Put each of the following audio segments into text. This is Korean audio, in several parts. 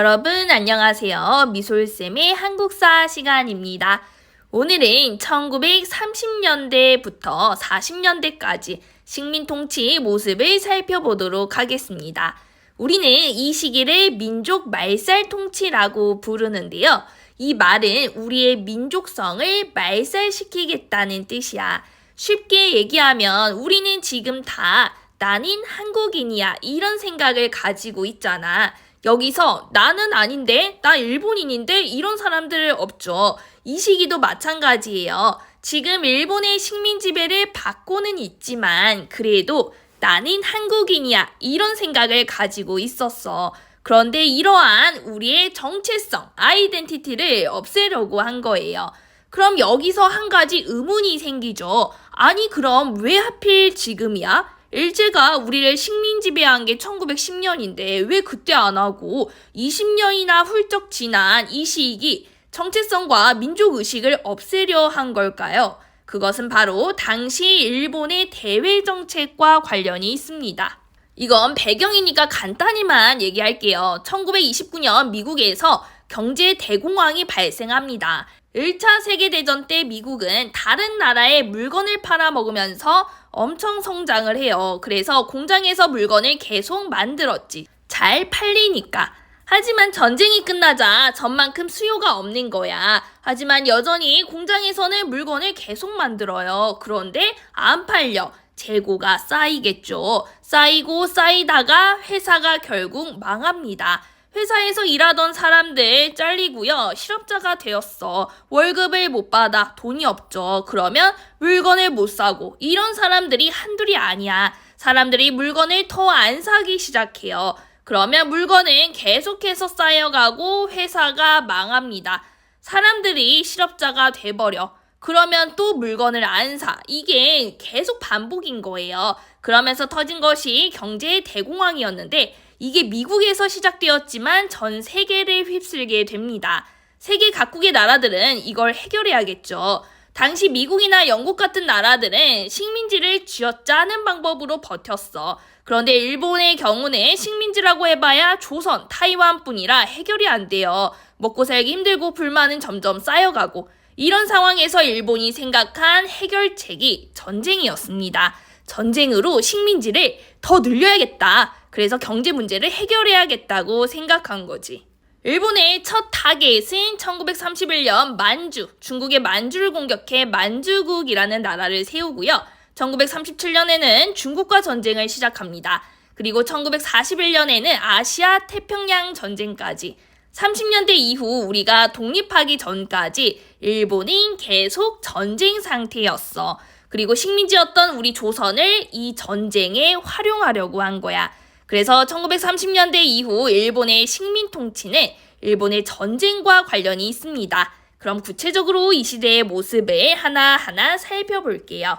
여러분 안녕하세요. 미솔쌤의 한국사 시간입니다. 오늘은 1930년대부터 40년대까지 식민 통치 모습을 살펴보도록 하겠습니다. 우리는 이 시기를 민족 말살 통치라고 부르는데요. 이 말은 우리의 민족성을 말살시키겠다는 뜻이야. 쉽게 얘기하면 우리는 지금 다 나는 한국인이야 이런 생각을 가지고 있잖아. 여기서 나는 아닌데, 나 일본인인데 이런 사람들 없죠. 이 시기도 마찬가지예요. 지금 일본의 식민 지배를 받고는 있지만 그래도 나는 한국인이야 이런 생각을 가지고 있었어. 그런데 이러한 우리의 정체성, 아이덴티티를 없애려고 한 거예요. 그럼 여기서 한 가지 의문이 생기죠. 아니 그럼 왜 하필 지금이야? 일제가 우리를 식민 지배한 게 1910년인데 왜 그때 안 하고 20년이나 훌쩍 지난 이 시기 정체성과 민족의식을 없애려 한 걸까요? 그것은 바로 당시 일본의 대외 정책과 관련이 있습니다. 이건 배경이니까 간단히만 얘기할게요. 1929년 미국에서 경제 대공황이 발생합니다. 1차 세계대전 때 미국은 다른 나라에 물건을 팔아먹으면서 엄청 성장을 해요. 그래서 공장에서 물건을 계속 만들었지. 잘 팔리니까. 하지만 전쟁이 끝나자 전만큼 수요가 없는 거야. 하지만 여전히 공장에서는 물건을 계속 만들어요. 그런데 안 팔려. 재고가 쌓이겠죠. 쌓이고 쌓이다가 회사가 결국 망합니다. 회사에서 일하던 사람들 잘리고요. 실업자가 되었어. 월급을 못 받아. 돈이 없죠. 그러면 물건을 못 사고. 이런 사람들이 한둘이 아니야. 사람들이 물건을 더 안 사기 시작해요. 그러면 물건은 계속해서 쌓여가고 회사가 망합니다. 사람들이 실업자가 돼버려. 그러면 또 물건을 안 사. 이게 계속 반복인 거예요. 그러면서 터진 것이 경제의 대공황이었는데 이게 미국에서 시작되었지만 전 세계를 휩쓸게 됩니다. 세계 각국의 나라들은 이걸 해결해야겠죠. 당시 미국이나 영국 같은 나라들은 식민지를 쥐어짜는 방법으로 버텼어. 그런데 일본의 경우는 식민지라고 해봐야 조선, 타이완뿐이라 해결이 안 돼요. 먹고 살기 힘들고 불만은 점점 쌓여가고 이런 상황에서 일본이 생각한 해결책이 전쟁이었습니다. 전쟁으로 식민지를 더 늘려야겠다. 그래서 경제 문제를 해결해야겠다고 생각한 거지. 일본의 첫 타겟은 1931년 만주, 중국의 만주를 공격해 만주국이라는 나라를 세우고요. 1937년에는 중국과 전쟁을 시작합니다. 그리고 1941년에는 아시아 태평양 전쟁까지 30년대 이후 우리가 독립하기 전까지 일본은 계속 전쟁 상태였어. 그리고 식민지였던 우리 조선을 이 전쟁에 활용하려고 한 거야. 그래서 1930년대 이후 일본의 식민 통치는 일본의 전쟁과 관련이 있습니다. 그럼 구체적으로 이 시대의 모습을 하나하나 살펴볼게요.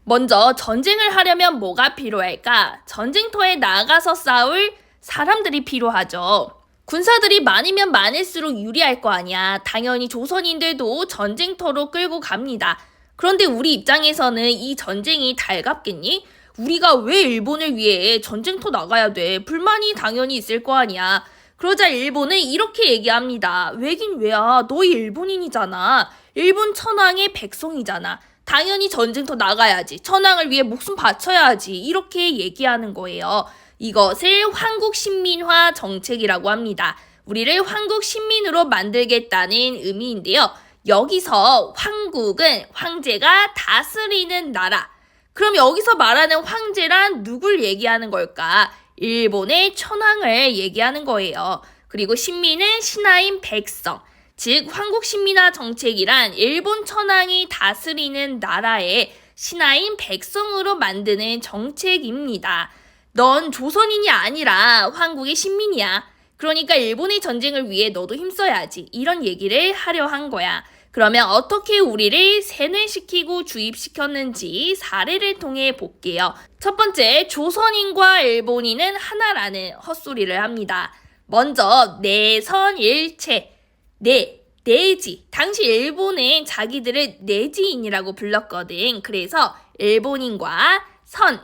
먼저 전쟁을 하려면 뭐가 필요할까? 전쟁터에 나가서 싸울 사람들이 필요하죠. 군사들이 많으면 많을수록 유리할 거 아니야. 당연히 조선인들도 전쟁터로 끌고 갑니다. 그런데 우리 입장에서는 이 전쟁이 달갑겠니? 우리가 왜 일본을 위해 전쟁터 나가야 돼? 불만이 당연히 있을 거 아니야. 그러자 일본은 이렇게 얘기합니다. 왜긴 왜야? 너희 일본인이잖아. 일본 천황의 백성이잖아. 당연히 전쟁터 나가야지. 천황을 위해 목숨 바쳐야지. 이렇게 얘기하는 거예요. 이것을 황국신민화 정책이라고 합니다. 우리를 황국신민으로 만들겠다는 의미인데요. 여기서 황국은 황제가 다스리는 나라. 그럼 여기서 말하는 황제란 누굴 얘기하는 걸까? 일본의 천황을 얘기하는 거예요. 그리고 신민은 신하인 백성. 즉 황국신민화 정책이란 일본 천황이 다스리는 나라의 신하인 백성으로 만드는 정책입니다. 넌 조선인이 아니라 황국의 신민이야. 그러니까 일본의 전쟁을 위해 너도 힘써야지. 이런 얘기를 하려 한 거야. 그러면 어떻게 우리를 세뇌시키고 주입시켰는지 사례를 통해 볼게요. 첫 번째, 조선인과 일본인은 하나라는 헛소리를 합니다. 먼저 내선일체, 내지. 당시 일본은 자기들을 내지인이라고 불렀거든. 그래서 일본인과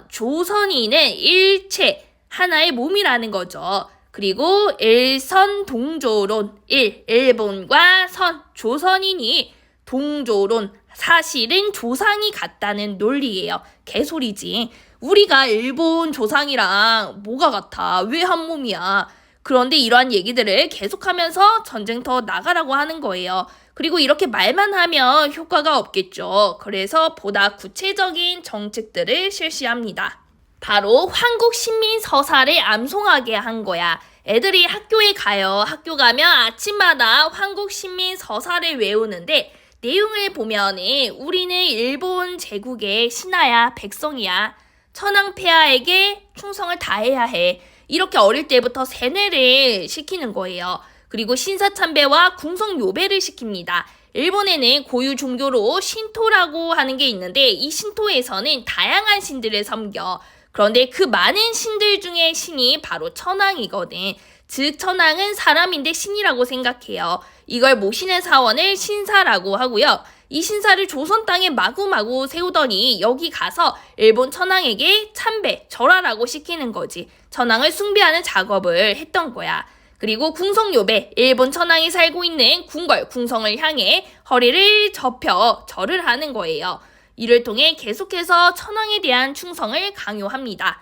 조선인은 일체, 하나의 몸이라는 거죠. 그리고 일선 동조론, 일본과 조선인이 동조론, 사실은 조상이 같다는 논리예요. 개소리지. 우리가 일본 조상이랑 뭐가 같아? 왜 한 몸이야? 그런데 이러한 얘기들을 계속하면서 전쟁터 나가라고 하는 거예요. 그리고 이렇게 말만 하면 효과가 없겠죠. 그래서 보다 구체적인 정책들을 실시합니다. 바로 한국신민서사를 암송하게 한 거야. 애들이 학교에 가요. 학교 가면 아침마다 한국신민서사를 외우는데 내용을 보면은 우리는 일본 제국의 신하야, 백성이야. 천황폐하에게 충성을 다해야 해. 이렇게 어릴 때부터 세뇌를 시키는 거예요. 그리고 신사참배와 궁성요배를 시킵니다. 일본에는 고유 종교로 신토라고 하는 게 있는데 이 신토에서는 다양한 신들을 섬겨. 그런데 그 많은 신들 중에 신이 바로 천황이거든. 즉 천황은 사람인데 신이라고 생각해요. 이걸 모시는 사원을 신사라고 하고요. 이 신사를 조선 땅에 마구마구 세우더니 여기 가서 일본 천황에게 참배, 절하라고 시키는 거지. 천황을 숭배하는 작업을 했던 거야. 그리고 궁성요배, 일본 천황이 살고 있는 궁궐, 궁성을 향해 허리를 접혀 절을 하는 거예요. 이를 통해 계속해서 천황에 대한 충성을 강요합니다.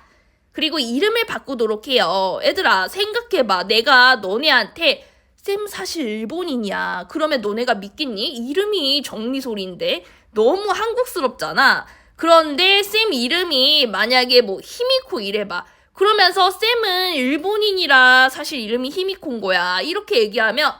그리고 이름을 바꾸도록 해요. 얘들아, 생각해봐. 내가 너네한테 쌤 사실 일본인이야. 그러면 너네가 믿겠니? 이름이 정리소리인데 너무 한국스럽잖아. 그런데 쌤 이름이 만약에 뭐 히미코 이래봐. 그러면서 쌤은 일본인이라 사실 이름이 히미코인 거야. 이렇게 얘기하면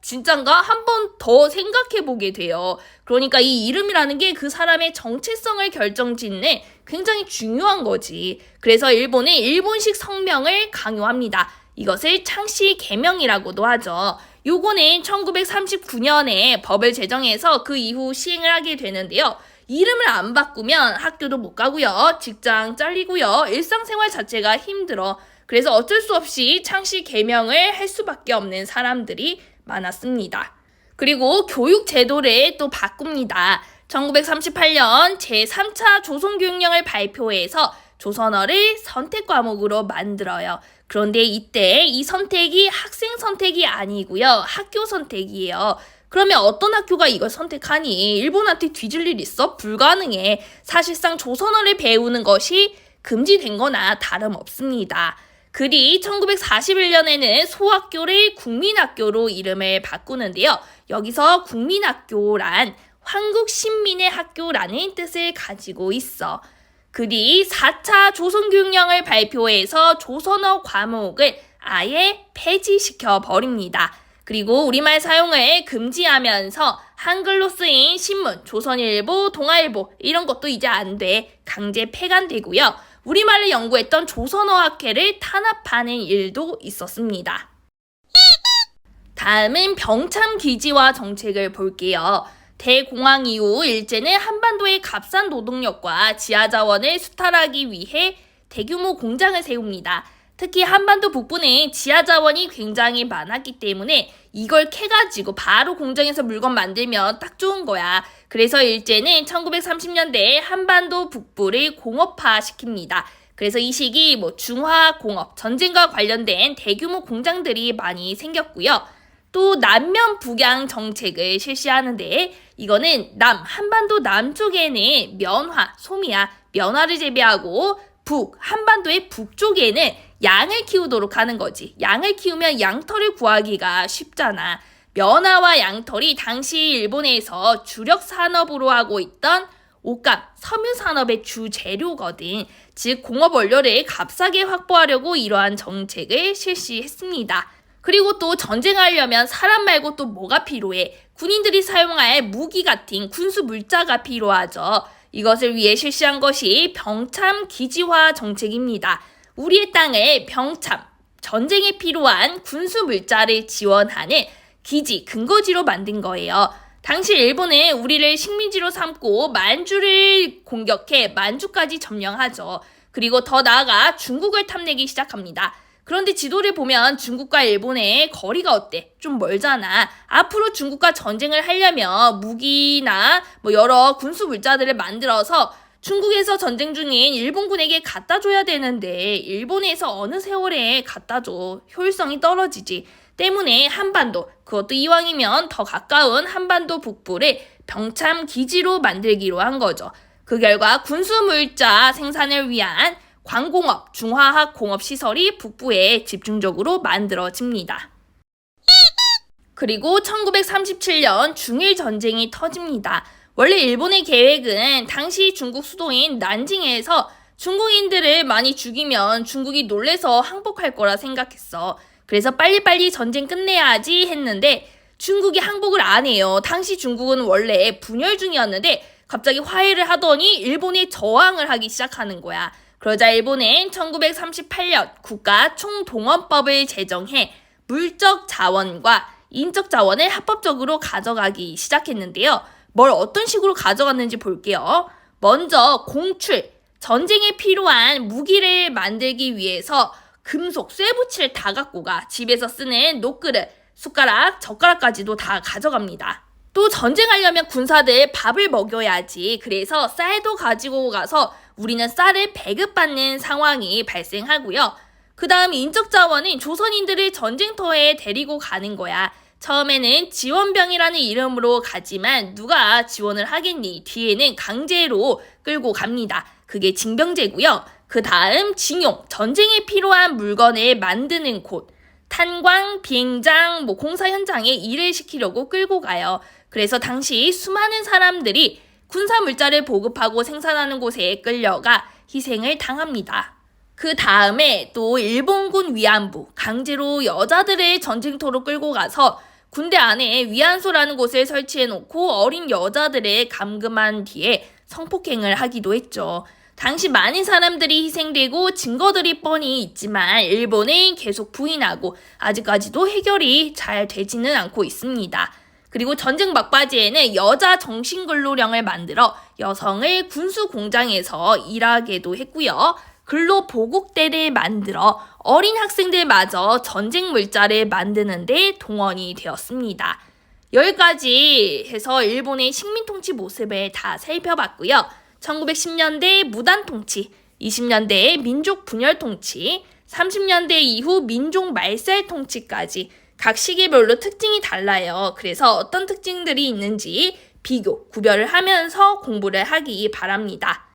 진짠가? 한 번 더 생각해보게 돼요. 그러니까 이 이름이라는 게 그 사람의 정체성을 결정짓는 굉장히 중요한 거지. 그래서 일본은 일본식 성명을 강요합니다. 이것을 창씨 개명이라고도 하죠. 요거는 1939년에 법을 제정해서 그 이후 시행을 하게 되는데요. 이름을 안 바꾸면 학교도 못 가고요. 직장 잘리고요. 일상생활 자체가 힘들어. 그래서 어쩔 수 없이 창씨 개명을 할 수밖에 없는 사람들이 많았습니다. 그리고 교육 제도를 또 바꿉니다. 1938년 제3차 조선교육령을 발표해서 조선어를 선택 과목으로 만들어요. 그런데 이때 이 선택이 학생 선택이 아니고요. 학교 선택이에요. 그러면 어떤 학교가 이걸 선택하니? 일본한테 뒤질 일 있어? 불가능해. 사실상 조선어를 배우는 것이 금지된 거나 다름없습니다. 그리 1941년에는 소학교를 국민학교로 이름을 바꾸는데요. 여기서 국민학교란 한국신민의 학교라는 뜻을 가지고 있어. 그리 4차 조선교육령을 발표해서 조선어 과목을 아예 폐지시켜 버립니다. 그리고 우리말 사용을 금지하면서 한글로 쓰인 신문, 조선일보, 동아일보 이런 것도 이제 안 돼. 강제 폐간되고요. 우리말을 연구했던 조선어학회를 탄압하는 일도 있었습니다. 다음은 병참기지화 정책을 볼게요. 대공황 이후 일제는 한반도의 값싼 노동력과 지하자원을 수탈하기 위해 대규모 공장을 세웁니다. 특히 한반도 북부는 지하자원이 굉장히 많았기 때문에 이걸 캐가지고 바로 공장에서 물건 만들면 딱 좋은 거야. 그래서 일제는 1930년대에 한반도 북부를 공업화시킵니다. 그래서 이 시기 중화공업, 전쟁과 관련된 대규모 공장들이 많이 생겼고요. 또 남면 북양 정책을 실시하는데 이거는 한반도 남쪽에는 면화, 소미야, 면화를 재배하고 한반도의 북쪽에는 양을 키우도록 하는 거지. 양을 키우면 양털을 구하기가 쉽잖아. 면화와 양털이 당시 일본에서 주력 산업으로 하고 있던 옷감, 섬유 산업의 주 재료거든. 즉 공업 원료를 값싸게 확보하려고 이러한 정책을 실시했습니다. 그리고 또 전쟁하려면 사람 말고 또 뭐가 필요해? 군인들이 사용할 무기 같은 군수 물자가 필요하죠. 이것을 위해 실시한 것이 병참 기지화 정책입니다. 우리의 땅을 병참, 전쟁에 필요한 군수 물자를 지원하는 기지, 근거지로 만든 거예요. 당시 일본은 우리를 식민지로 삼고 만주를 공격해 만주까지 점령하죠. 그리고 더 나아가 중국을 탐내기 시작합니다. 그런데 지도를 보면 중국과 일본의 거리가 어때? 좀 멀잖아. 앞으로 중국과 전쟁을 하려면 무기나 여러 군수 물자들을 만들어서 중국에서 전쟁 중인 일본군에게 갖다 줘야 되는데 일본에서 어느 세월에 갖다 줘. 효율성이 떨어지지. 때문에 한반도, 그것도 이왕이면 더 가까운 한반도 북부를 병참 기지로 만들기로 한 거죠. 그 결과 군수물자 생산을 위한 광공업, 중화학공업시설이 북부에 집중적으로 만들어집니다. 그리고 1937년 중일 전쟁이 터집니다. 원래 일본의 계획은 당시 중국 수도인 난징에서 중국인들을 많이 죽이면 중국이 놀래서 항복할 거라 생각했어. 그래서 빨리빨리 전쟁 끝내야지 했는데 중국이 항복을 안 해요. 당시 중국은 원래 분열 중이었는데 갑자기 화해를 하더니 일본에 저항을 하기 시작하는 거야. 그러자 일본은 1938년 국가 총동원법을 제정해 물적 자원과 인적 자원을 합법적으로 가져가기 시작했는데요. 뭘 어떤 식으로 가져갔는지 볼게요. 먼저 공출, 전쟁에 필요한 무기를 만들기 위해서 금속, 쇠붙이를 다 갖고 가. 집에서 쓰는 녹그릇, 숟가락, 젓가락까지도 다 가져갑니다. 또 전쟁하려면 군사들 밥을 먹여야지. 그래서 쌀도 가지고 가서 우리는 쌀을 배급받는 상황이 발생하고요. 그 다음 인적 자원은 조선인들을 전쟁터에 데리고 가는 거야. 처음에는 지원병이라는 이름으로 가지만 누가 지원을 하겠니? 뒤에는 강제로 끌고 갑니다. 그게 징병제고요. 그 다음 징용, 전쟁에 필요한 물건을 만드는 곳, 탄광, 비행장, 공사 현장에 일을 시키려고 끌고 가요. 그래서 당시 수많은 사람들이 군사 물자를 보급하고 생산하는 곳에 끌려가 희생을 당합니다. 그 다음에 또 일본군 위안부, 강제로 여자들을 전쟁터로 끌고 가서 군대 안에 위안소라는 곳을 설치해놓고 어린 여자들을 감금한 뒤에 성폭행을 하기도 했죠. 당시 많은 사람들이 희생되고 증거들이 뻔히 있지만 일본은 계속 부인하고 아직까지도 해결이 잘 되지는 않고 있습니다. 그리고 전쟁 막바지에는 여자 정신근로령을 만들어 여성을 군수 공장에서 일하게도 했고요. 근로보국대를 만들어 어린 학생들마저 전쟁 물자를 만드는 데 동원이 되었습니다. 여기까지 해서 일본의 식민통치 모습을 다 살펴봤고요. 1910년대 무단통치, 20년대의 민족 분열 통치, 30년대 이후 민족 말살 통치까지 각 시기별로 특징이 달라요. 그래서 어떤 특징들이 있는지 비교, 구별을 하면서 공부를 하기 바랍니다.